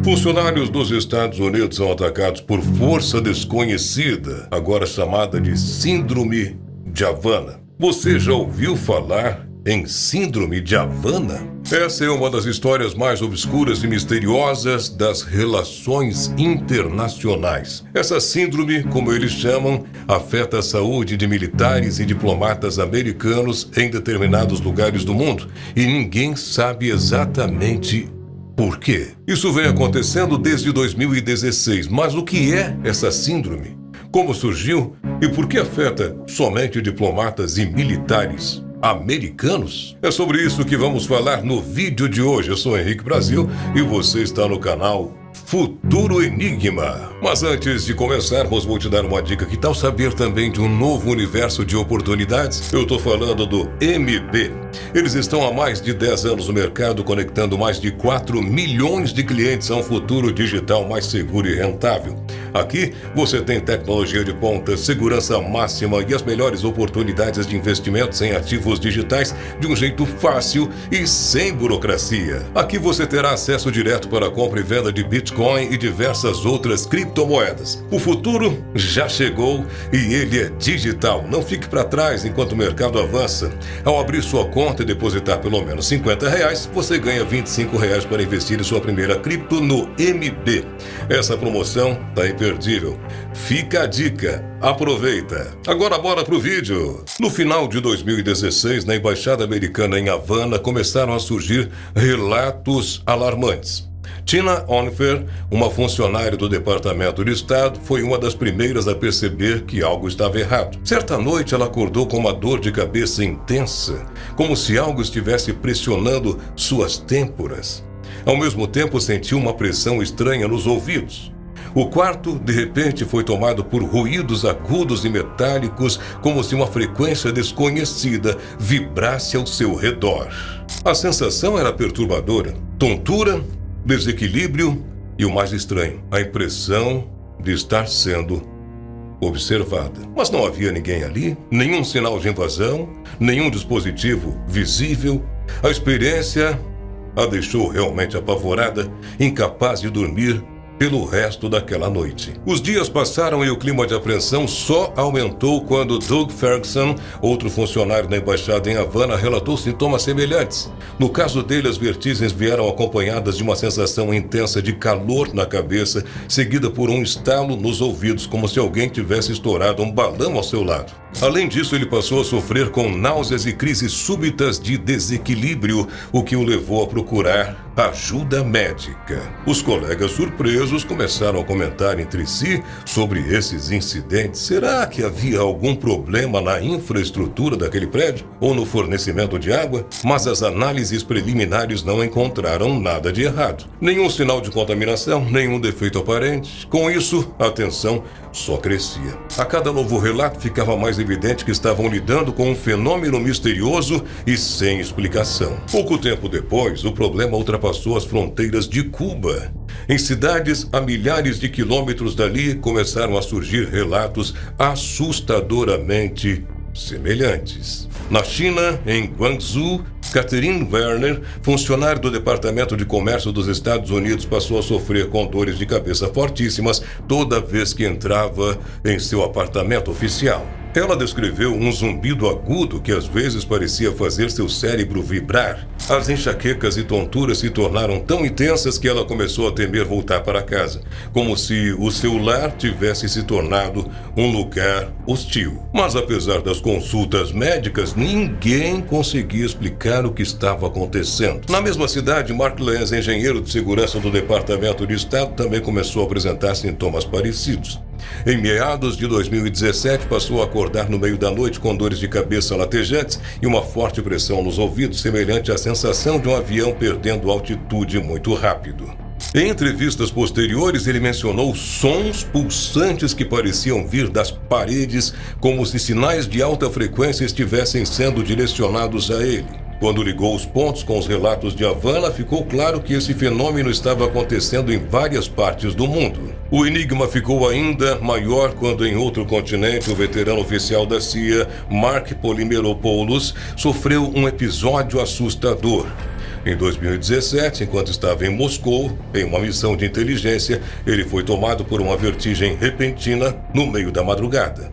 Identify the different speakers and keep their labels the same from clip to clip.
Speaker 1: Funcionários dos Estados Unidos são atacados por força desconhecida, agora chamada de Síndrome de Havana. Você já ouviu falar em Síndrome de Havana? Essa é uma das histórias mais obscuras e misteriosas das relações internacionais. Essa síndrome, como eles chamam, afeta a saúde de militares e diplomatas americanos em determinados lugares do mundo, e ninguém sabe exatamente por quê. Isso vem acontecendo desde 2016, mas o que é essa síndrome? Como surgiu e por que afeta somente diplomatas e militares americanos? É sobre isso que vamos falar no vídeo de hoje. Eu sou Henrique Brasil e você está no canal Futuro Enigma. Mas antes de começarmos, vou te dar uma dica. Que tal saber também de um novo universo de oportunidades? Eu estou falando do MB. Eles estão há mais de 10 anos no mercado, conectando mais de 4 milhões de clientes a um futuro digital mais seguro e rentável. Aqui você tem tecnologia de ponta, segurança máxima e as melhores oportunidades de investimentos em ativos digitais de um jeito fácil e sem burocracia. Aqui você terá acesso direto para a compra e venda de Bitcoin e diversas outras criptomoedas. O futuro já chegou e ele é digital. Não fique para trás enquanto o mercado avança. Ao abrir sua conta e depositar pelo menos R$50, você ganha R$25 para investir em sua primeira cripto no MB. Essa promoção está imperdível. Fica a dica. Aproveita. Agora bora pro vídeo. No final de 2016, na Embaixada Americana em Havana, começaram a surgir relatos alarmantes. Tina Onfer, uma funcionária do Departamento de Estado, foi uma das primeiras a perceber que algo estava errado. Certa noite, ela acordou com uma dor de cabeça intensa, como se algo estivesse pressionando suas têmporas. Ao mesmo tempo, sentiu uma pressão estranha nos ouvidos. O quarto, de repente, foi tomado por ruídos agudos e metálicos, como se uma frequência desconhecida vibrasse ao seu redor. A sensação era perturbadora. Tontura, desequilíbrio e o mais estranho, a impressão de estar sendo observada. Mas não havia ninguém ali, nenhum sinal de invasão, nenhum dispositivo visível. A experiência a deixou realmente apavorada, incapaz de dormir pelo resto daquela noite. Os dias passaram e o clima de apreensão só aumentou quando Doug Ferguson, outro funcionário da embaixada em Havana, relatou sintomas semelhantes. No caso dele, as vertigens vieram acompanhadas de uma sensação intensa de calor na cabeça, seguida por um estalo nos ouvidos, como se alguém tivesse estourado um balão ao seu lado. Além disso, ele passou a sofrer com náuseas e crises súbitas de desequilíbrio, o que o levou a procurar ajuda médica. Os colegas surpresos começaram a comentar entre si sobre esses incidentes. Será que havia algum problema na infraestrutura daquele prédio ou no fornecimento de água? Mas as análises preliminares não encontraram nada de errado. Nenhum sinal de contaminação, nenhum defeito aparente. Com isso, a tensão só crescia. A cada novo relato ficava mais evidente que estavam lidando com um fenômeno misterioso e sem explicação. Pouco tempo depois, o problema ultrapassou as fronteiras de Cuba. Em cidades a milhares de quilômetros dali, começaram a surgir relatos assustadoramente semelhantes. Na China, em Guangzhou, Catherine Werner, funcionária do Departamento de Comércio dos Estados Unidos, passou a sofrer com dores de cabeça fortíssimas toda vez que entrava em seu apartamento oficial. Ela descreveu um zumbido agudo que às vezes parecia fazer seu cérebro vibrar. As enxaquecas e tonturas se tornaram tão intensas que ela começou a temer voltar para casa, como se o seu lar tivesse se tornado um lugar hostil. Mas apesar das consultas médicas, ninguém conseguia explicar o que estava acontecendo. Na mesma cidade, Mark Lenz, engenheiro de segurança do Departamento de Estado, também começou a apresentar sintomas parecidos. Em meados de 2017, passou a acordar no meio da noite com dores de cabeça latejantes e uma forte pressão nos ouvidos, semelhante à sensação de um avião perdendo altitude muito rápido. Em entrevistas posteriores, ele mencionou sons pulsantes que pareciam vir das paredes, como se sinais de alta frequência estivessem sendo direcionados a ele. Quando ligou os pontos com os relatos de Havana, ficou claro que esse fenômeno estava acontecendo em várias partes do mundo. O enigma ficou ainda maior quando, em outro continente, o veterano oficial da CIA, Mark Polymeropoulos, sofreu um episódio assustador. Em 2017, enquanto estava em Moscou, em uma missão de inteligência, ele foi tomado por uma vertigem repentina no meio da madrugada.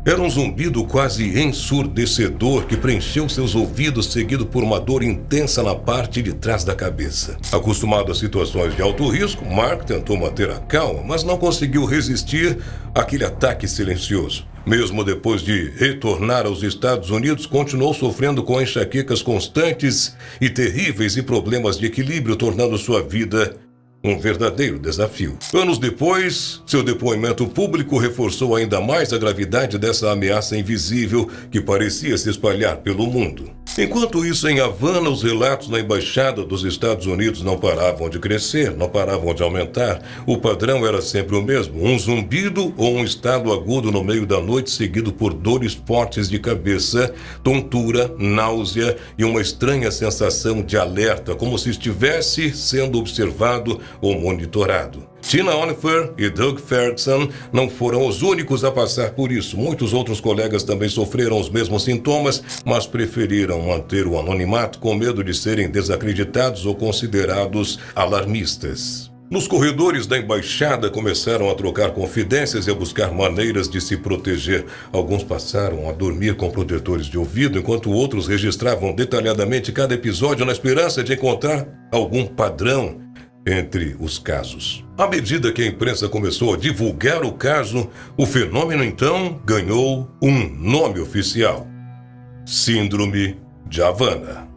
Speaker 1: Era um zumbido quase ensurdecedor que preencheu seus ouvidos, seguido por uma dor intensa na parte de trás da cabeça. Acostumado a situações de alto risco, Mark tentou manter a calma, mas não conseguiu resistir àquele ataque silencioso. Mesmo depois de retornar aos Estados Unidos, continuou sofrendo com enxaquecas constantes e terríveis e problemas de equilíbrio, tornando sua vida um verdadeiro desafio. Anos depois, seu depoimento público reforçou ainda mais a gravidade dessa ameaça invisível que parecia se espalhar pelo mundo. Enquanto isso, em Havana, os relatos na Embaixada dos Estados Unidos não paravam de crescer, não paravam de aumentar. O padrão era sempre o mesmo: um zumbido ou um estado agudo no meio da noite, seguido por dores fortes de cabeça, tontura, náusea e uma estranha sensação de alerta, como se estivesse sendo observado ou monitorado. Tina Oliver e Doug Ferguson não foram os únicos a passar por isso. Muitos outros colegas também sofreram os mesmos sintomas, mas preferiram manter o anonimato com medo de serem desacreditados ou considerados alarmistas. Nos corredores da embaixada começaram a trocar confidências e a buscar maneiras de se proteger. Alguns passaram a dormir com protetores de ouvido, enquanto outros registravam detalhadamente cada episódio na esperança de encontrar algum padrão entre os casos. À medida que a imprensa começou a divulgar o caso, o fenômeno então ganhou um nome oficial: Síndrome de Havana.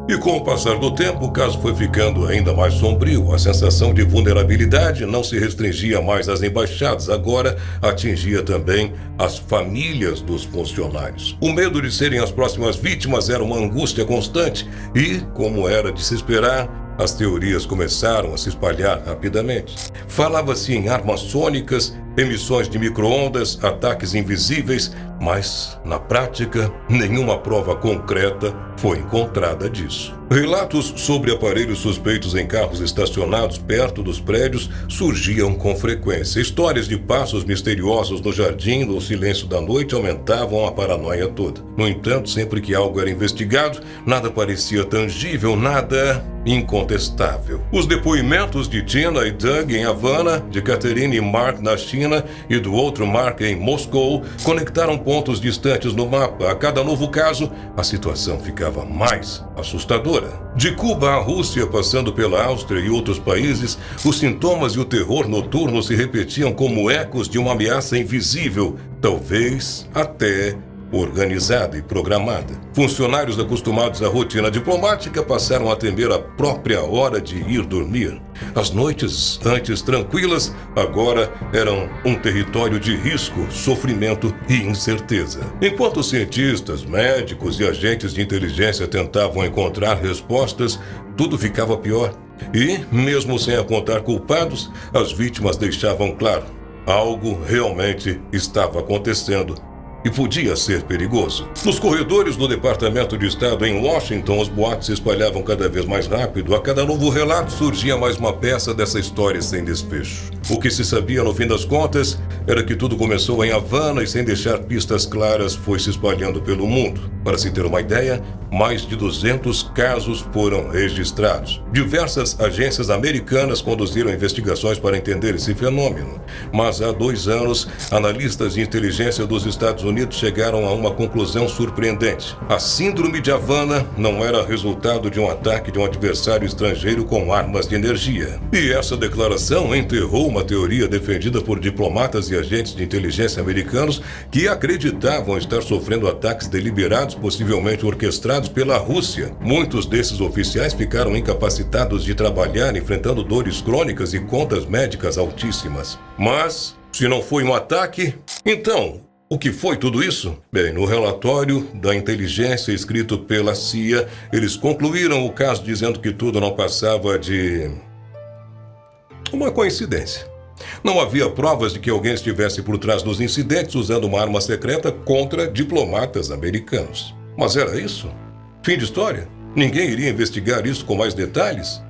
Speaker 1: E com o passar do tempo, o caso foi ficando ainda mais sombrio. A sensação de vulnerabilidade não se restringia mais às embaixadas, agora atingia também as famílias dos funcionários. O medo de serem as próximas vítimas era uma angústia constante e, como era de se esperar, as teorias começaram a se espalhar rapidamente. Falava-se em armas sônicas, emissões de micro-ondas, ataques invisíveis, mas, na prática, nenhuma prova concreta foi encontrada disso. Relatos sobre aparelhos suspeitos em carros estacionados perto dos prédios surgiam com frequência. Histórias de passos misteriosos no jardim no silêncio da noite aumentavam a paranoia toda. No entanto, sempre que algo era investigado, nada parecia tangível, nada incontestável. Os depoimentos de Tina e Doug em Havana, de Catherine e Mark na China e do outro Mark em Moscou conectaram pontos distantes no mapa. A cada novo caso, a situação ficava mais assustadora. De Cuba à Rússia, passando pela Áustria e outros países, os sintomas e o terror noturno se repetiam como ecos de uma ameaça invisível, talvez até organizada e programada. Funcionários acostumados à rotina diplomática passaram a temer a própria hora de ir dormir. As noites, antes tranquilas, agora eram um território de risco, sofrimento e incerteza. Enquanto cientistas, médicos e agentes de inteligência tentavam encontrar respostas, tudo ficava pior. E, mesmo sem apontar culpados, as vítimas deixavam claro: algo realmente estava acontecendo e podia ser perigoso. Nos corredores do Departamento de Estado em Washington, os boatos se espalhavam cada vez mais rápido. A cada novo relato surgia mais uma peça dessa história sem desfecho. O que se sabia, no fim das contas, era que tudo começou em Havana e, sem deixar pistas claras, foi se espalhando pelo mundo. Para se ter uma ideia, mais de 200 casos foram registrados. Diversas agências americanas conduziram investigações para entender esse fenômeno. Mas há 2 anos, analistas de inteligência dos Estados Unidos chegaram a uma conclusão surpreendente: a Síndrome de Havana não era resultado de um ataque de um adversário estrangeiro com armas de energia. E essa declaração enterrou uma teoria defendida por diplomatas e agentes de inteligência americanos que acreditavam estar sofrendo ataques deliberados, possivelmente orquestrados pela Rússia. Muitos desses oficiais ficaram incapacitados de trabalhar, enfrentando dores crônicas e contas médicas altíssimas. Mas, se não foi um ataque, então o que foi tudo isso? Bem, no relatório da inteligência escrito pela CIA, eles concluíram o caso dizendo que tudo não passava de uma coincidência. Não havia provas de que alguém estivesse por trás dos incidentes usando uma arma secreta contra diplomatas americanos. Mas era isso? Fim de história? Ninguém iria investigar isso com mais detalhes?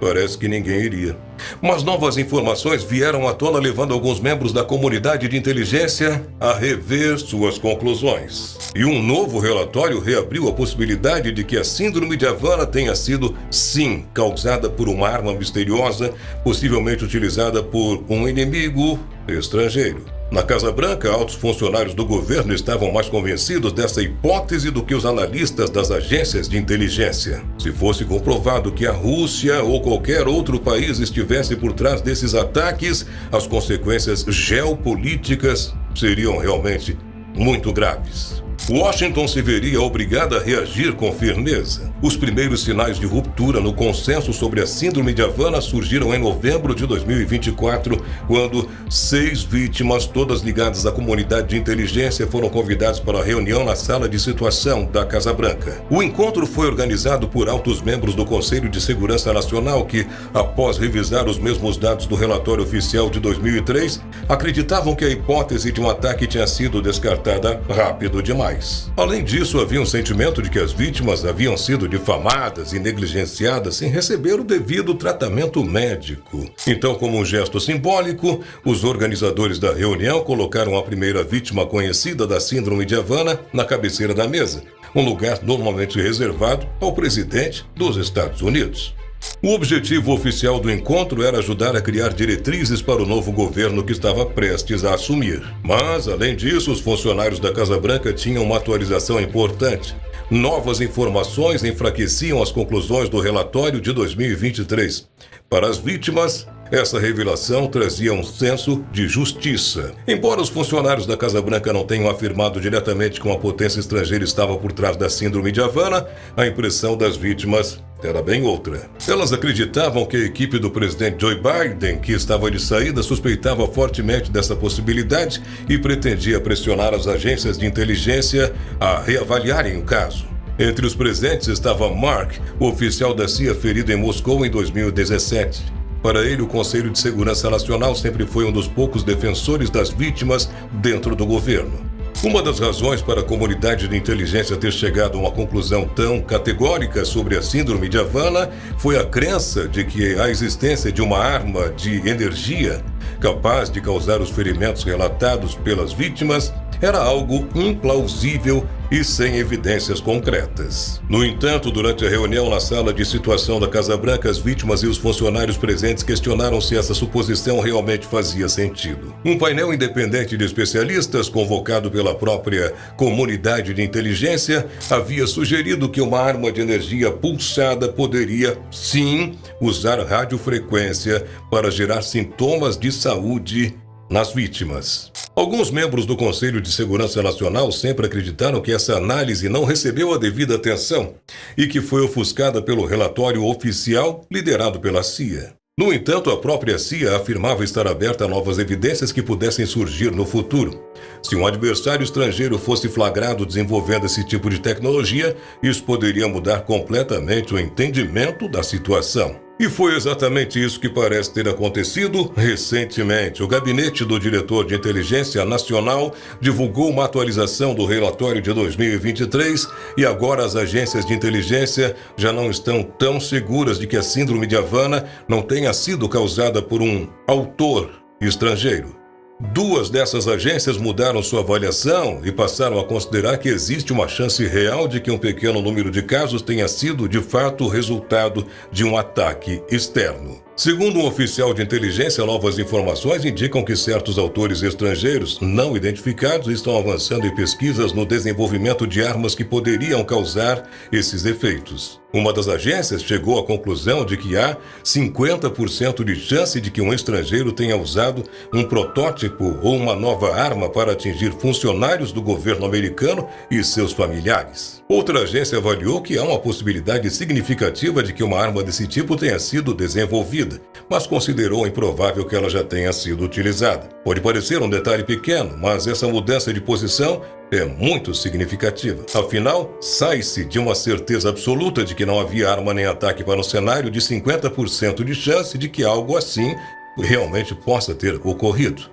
Speaker 1: Parece que ninguém iria. Mas novas informações vieram à tona, levando alguns membros da comunidade de inteligência a rever suas conclusões. E um novo relatório reabriu a possibilidade de que a síndrome de Havana tenha sido, sim, causada por uma arma misteriosa, possivelmente utilizada por um inimigo estrangeiro. Na Casa Branca, altos funcionários do governo estavam mais convencidos dessa hipótese do que os analistas das agências de inteligência. Se fosse comprovado que a Rússia ou qualquer outro país estivesse por trás desses ataques, as consequências geopolíticas seriam realmente muito graves. Washington se veria obrigada a reagir com firmeza. Os primeiros sinais de ruptura no consenso sobre a síndrome de Havana surgiram em novembro de 2024, quando 6 vítimas, todas ligadas à comunidade de inteligência, foram convidadas para a reunião na sala de situação da Casa Branca. O encontro foi organizado por altos membros do Conselho de Segurança Nacional que, após revisar os mesmos dados do relatório oficial de 2003, acreditavam que a hipótese de um ataque tinha sido descartada rápido demais. Além disso, havia um sentimento de que as vítimas haviam sido difamadas e negligenciadas sem receber o devido tratamento médico. Então, como um gesto simbólico, os organizadores da reunião colocaram a primeira vítima conhecida da síndrome de Havana na cabeceira da mesa, um lugar normalmente reservado ao presidente dos Estados Unidos. O objetivo oficial do encontro era ajudar a criar diretrizes para o novo governo que estava prestes a assumir. Mas, além disso, os funcionários da Casa Branca tinham uma atualização importante. Novas informações enfraqueciam as conclusões do relatório de 2023. Para as vítimas, essa revelação trazia um senso de justiça. Embora os funcionários da Casa Branca não tenham afirmado diretamente que uma potência estrangeira estava por trás da síndrome de Havana, a impressão das vítimas era bem outra. Elas acreditavam que a equipe do presidente Joe Biden, que estava de saída, suspeitava fortemente dessa possibilidade e pretendia pressionar as agências de inteligência a reavaliarem o caso. Entre os presentes estava Mark, o oficial da CIA ferido em Moscou em 2017. Para ele, o Conselho de Segurança Nacional sempre foi um dos poucos defensores das vítimas dentro do governo. Uma das razões para a comunidade de inteligência ter chegado a uma conclusão tão categórica sobre a síndrome de Havana foi a crença de que a existência de uma arma de energia capaz de causar os ferimentos relatados pelas vítimas era algo implausível e sem evidências concretas. No entanto, durante a reunião na sala de situação da Casa Branca, as vítimas e os funcionários presentes questionaram se essa suposição realmente fazia sentido. Um painel independente de especialistas, convocado pela própria comunidade de inteligência, havia sugerido que uma arma de energia pulsada poderia, sim, usar radiofrequência para gerar sintomas de saúde nas vítimas. Alguns membros do Conselho de Segurança Nacional sempre acreditaram que essa análise não recebeu a devida atenção e que foi ofuscada pelo relatório oficial liderado pela CIA. No entanto, a própria CIA afirmava estar aberta a novas evidências que pudessem surgir no futuro. Se um adversário estrangeiro fosse flagrado desenvolvendo esse tipo de tecnologia, isso poderia mudar completamente o entendimento da situação. E foi exatamente isso que parece ter acontecido recentemente. O gabinete do diretor de inteligência nacional divulgou uma atualização do relatório de 2023 e agora as agências de inteligência já não estão tão seguras de que a síndrome de Havana não tenha sido causada por um autor estrangeiro. 2 dessas agências mudaram sua avaliação e passaram a considerar que existe uma chance real de que um pequeno número de casos tenha sido, de fato, resultado de um ataque externo. Segundo um oficial de inteligência, novas informações indicam que certos autores estrangeiros não identificados estão avançando em pesquisas no desenvolvimento de armas que poderiam causar esses efeitos. Uma das agências chegou à conclusão de que há 50% de chance de que um estrangeiro tenha usado um protótipo ou uma nova arma para atingir funcionários do governo americano e seus familiares. Outra agência avaliou que há uma possibilidade significativa de que uma arma desse tipo tenha sido desenvolvida, mas considerou improvável que ela já tenha sido utilizada. Pode parecer um detalhe pequeno, mas essa mudança de posição é muito significativa. Afinal, sai-se de uma certeza absoluta de que não havia arma nem ataque para um cenário de 50% de chance de que algo assim realmente possa ter ocorrido.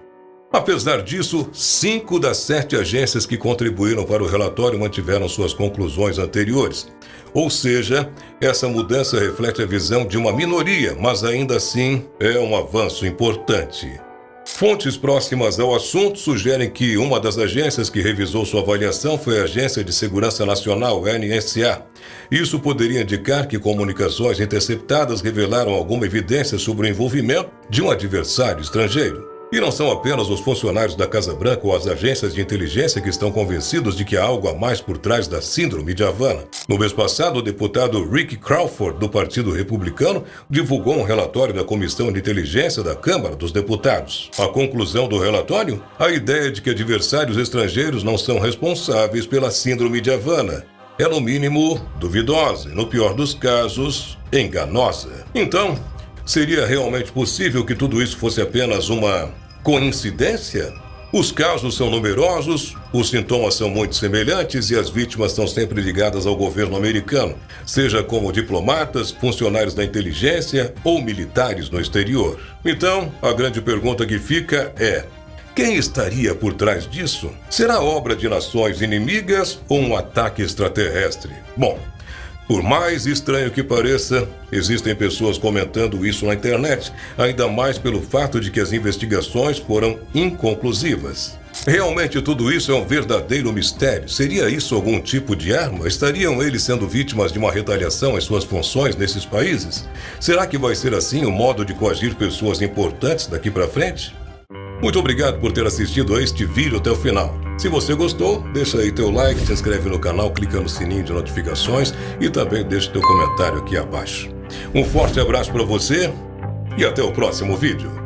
Speaker 1: Apesar disso, 5 das 7 agências que contribuíram para o relatório mantiveram suas conclusões anteriores. Ou seja, essa mudança reflete a visão de uma minoria, mas ainda assim é um avanço importante. Fontes próximas ao assunto sugerem que uma das agências que revisou sua avaliação foi a Agência de Segurança Nacional, NSA. Isso poderia indicar que comunicações interceptadas revelaram alguma evidência sobre o envolvimento de um adversário estrangeiro. E não são apenas os funcionários da Casa Branca ou as agências de inteligência que estão convencidos de que há algo a mais por trás da Síndrome de Havana. No mês passado, o deputado Rick Crawford, do Partido Republicano, divulgou um relatório da Comissão de Inteligência da Câmara dos Deputados. A conclusão do relatório? A ideia de que adversários estrangeiros não são responsáveis pela Síndrome de Havana é, no mínimo, duvidosa e, no pior dos casos, enganosa. Então, seria realmente possível que tudo isso fosse apenas uma coincidência? Os casos são numerosos, os sintomas são muito semelhantes e as vítimas estão sempre ligadas ao governo americano, seja como diplomatas, funcionários da inteligência ou militares no exterior. Então, a grande pergunta que fica é: quem estaria por trás disso? Será obra de nações inimigas ou um ataque extraterrestre? Bom, por mais estranho que pareça, existem pessoas comentando isso na internet, ainda mais pelo fato de que as investigações foram inconclusivas. Realmente tudo isso é um verdadeiro mistério. Seria isso algum tipo de arma? Estariam eles sendo vítimas de uma retaliação em suas funções nesses países? Será que vai ser assim o modo de coagir pessoas importantes daqui para frente? Muito obrigado por ter assistido a este vídeo até o final. Se você gostou, deixa aí teu like, se inscreve no canal, clica no sininho de notificações e também deixa teu comentário aqui abaixo. Um forte abraço para você e até o próximo vídeo.